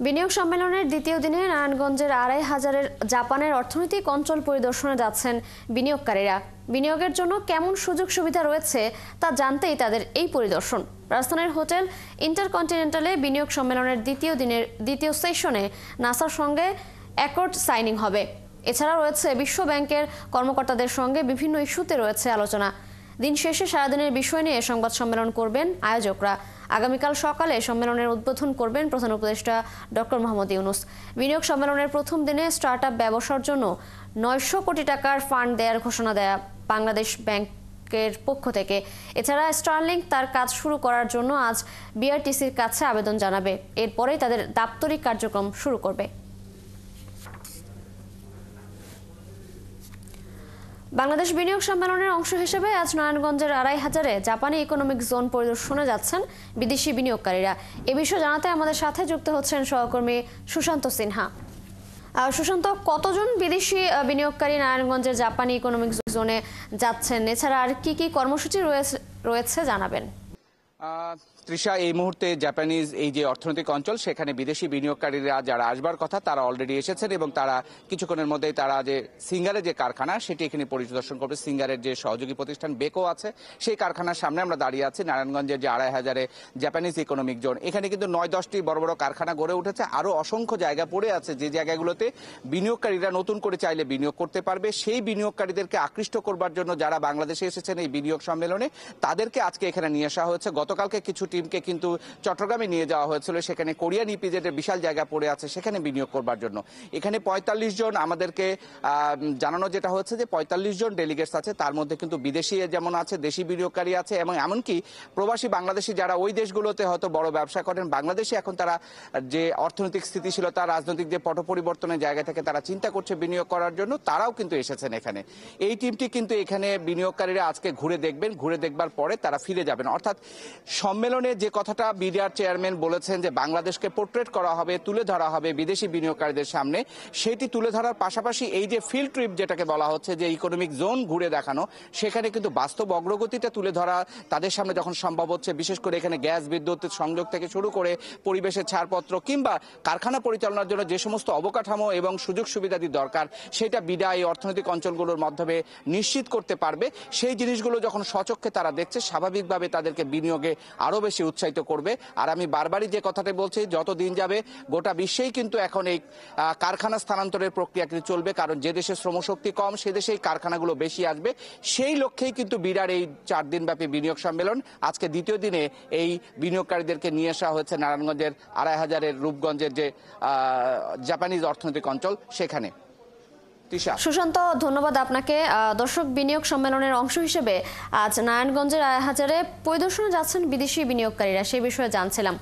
বিনিয়োগ সম্মেলনের দ্বিতীয় দিনে নারায়ণগঞ্জের ২৫০০-এর জাপানের অর্থনৈতিক অঞ্চল পরিদর্শনে যাচ্ছেন বিনিয়োগকারীরা। বিনিয়োগের জন্য কেমন সুযোগ সুবিধা রয়েছে তা জানতেই তাদের এই পরিদর্শন। রাজধানীর হোটেল ইন্টারকন্টিনেন্টালে বিনিয়োগ সম্মেলনের দ্বিতীয় দিনের দ্বিতীয় সেশনে নাসার সঙ্গে অ্যাকর্ড সাইনিং হবে। এছাড়া রয়েছে বিশ্ব ব্যাংকের কর্মকর্তাদের সঙ্গে বিভিন্ন ইস্যুতে রয়েছে আলোচনা। দিন শেষে সারাদিনের বিষয় নিয়ে সংবাদ সম্মেলন করবেন আয়োজকরা। আগামীকাল সকালে সম্মেলনের উদ্বোধন করবেন প্রধান উপদেষ্টা ডক্টর মোহাম্মদ ইউনূস। বিনিয়োগ সম্মেলনের প্রথম দিনে স্টার্টআপ ব্যবসার জন্য ৯০০ কোটি টাকার ফান্ড দেওয়ার ঘোষণা দেয়া বাংলাদেশ ব্যাংকের পক্ষ থেকে। এছাড়া স্টারলিংক তার কাজ শুরু করার জন্য আজ বিআরটিসির কাছে আবেদন জানাবে। এরপরেই তাদের দাপ্তরিক কার্যক্রম শুরু করবে। বাংলাদেশ বিনিয়োগ সম্মেলনের অংশ হিসেবে আজ নারায়ণগঞ্জের ২৫০০-এ জাপানি ইকোনমিক জোন পরিদর্শনে যাচ্ছেন বিদেশি বিনিয়োগকারীরা। এ বিষয়ে জানাতে আমাদের সাথে যুক্ত হচ্ছেন সহকর্মী সুশান্ত সিনহা। সুশান্ত, কতজন বিদেশি বিনিয়োগকারী নারায়ণগঞ্জের জাপানি ইকোনমিক জোনে যাচ্ছেন? এছাড়া আর কি কি কর্মসূচি রয়েছে জানাবেন। তৃষা, এই মুহূর্তে জাপানিজ এই যে অর্থনৈতিক অঞ্চল, সেখানে বিদেশি বিনিয়োগকারীরা যারা আসবার কথা তারা অলরেডি এসেছেন এবং তারা কিছুক্ষণের মধ্যেই তারা যে সিঙ্গারের যে কারখানা সেটি এখানে পরিদর্শন করবে। সিঙ্গারের যে সহযোগী প্রতিষ্ঠান বেকো আছে সেই কারখানার সামনে আমরা দাঁড়িয়ে আছি। নারায়ণগঞ্জের যে ২৫০০-এ জাপানিজ ইকোনমিক জোন, এখানে কিন্তু ৯-১০টি বড় বড় কারখানা গড়ে উঠেছে। আরও অসংখ্য জায়গা পড়ে আছে যে জায়গাগুলোতে বিনিয়োগকারীরা নতুন করে চাইলে বিনিয়োগ করতে পারবে। সেই বিনিয়োগকারীদেরকে আকৃষ্ট করবার জন্য যারা বাংলাদেশে এসেছেন এই বিনিয়োগ সম্মেলনে, তাদেরকে আজকে এখানে নিয়ে আসা হয়েছে। গতকালকে কিছু টিমকে কিন্তু চট্টগ্রামে নিয়ে যাওয়া হয়েছিল, সেখানে কোরিয়ান ইপিজেডের বিশাল জায়গা পড়ে আছে সেখানে বিনিয়োগ করবার জন্য। এখানে ৪৫ জন আমাদেরকে জানানো যেটা হচ্ছে যে ৪৫ জন ডেলিগেটস আছে, তার মধ্যে কিন্তু বিদেশি যেমন আছে, দেশি বিনিয়োগকারী আছে এবং এমনকি প্রবাসী বাংলাদেশি যারা ওই দেশগুলোতে হয়তো বড় ব্যবসা করেন। বাংলাদেশে এখন তারা যে অর্থনৈতিক স্থিতিশীলতা, রাজনৈতিক যে পট পরিবর্তনের জায়গা থেকে তারা চিন্তা করছে বিনিয়োগ করার জন্য, তারাও কিন্তু এসেছেন এখানে। এই টিমটি কিন্তু এখানে বিনিয়োগকারীরা আজকে ঘুরে দেখবেন, ঘুরে দেখবার পরে তারা ফিরে যাবেন। অর্থাৎ সম্মেলনে যে কথাটা বিডিআর চেয়ারম্যান বলেছেন যে বাংলাদেশকে পোর্ট্রেট করা হবে, তুলে ধরা হবে বিদেশি বিনিয়োগকারীদের সামনে, সেটি তুলে ধরার পাশাপাশি এই যে ফিল্ড ট্রিপ যেটাকে বলা হচ্ছে, যে ইকোনমিক জোন ঘুরে দেখানো, সেখানে কিন্তু বাস্তব অগ্রগতিটা তুলে ধরা তাদের সামনে যখন সম্ভব হচ্ছে। বিশেষ করে এখানে গ্যাস বিদ্যুৎ সংযোগ থেকে শুরু করে পরিবেশের ছাড়পত্র কিংবা কারখানা পরিচালনার জন্য যে সমস্ত অবকাঠামো এবং সুযোগ সুবিধাদি দরকার, সেটা বিডা এই অর্থনৈতিক অঞ্চলগুলোর মাধ্যমে নিশ্চিত করতে পারবে। সেই জিনিসগুলো যখন স্বচক্ষে তারা দেখছে, স্বাভাবিকভাবে তাদেরকে বিনিয়োগে আরও বেশি উৎসাহিত করবে। আর আমি বারবারই যে কথাটা বলছি, যত দিন যাবে গোটা বিশ্বেই কিন্তু এখন এই কারখানা স্থানান্তরের প্রক্রিয়া কিন্তু চলবে, কারণ যে দেশে শ্রমশক্তি কম সে দেশে এই কারখানাগুলো বেশি আসবে। সেই লক্ষ্যেই কিন্তু বিডার এই ৪ দিনব্যাপী বিনিয়োগ সম্মেলন। আজকে দ্বিতীয় দিনে এই বিনিয়োগকারীদেরকে নিয়ে আসা হয়েছে নারায়ণগঞ্জের ২৫০০-এর রূপগঞ্জের যে জাপানিজ অর্থনৈতিক অঞ্চল সেখানে। সুশান্ত, ধন্যবাদ আপনাকে। দর্শক, বিনিয়োগ সম্মেলনের অংশ হিসেবে আজ নারায়ণগঞ্জের ২৫০০-এ পরিদর্শনে যাচ্ছেন বিদেশি বিনিয়োগকারীরা, সেই বিষয়ে জানছিলাম।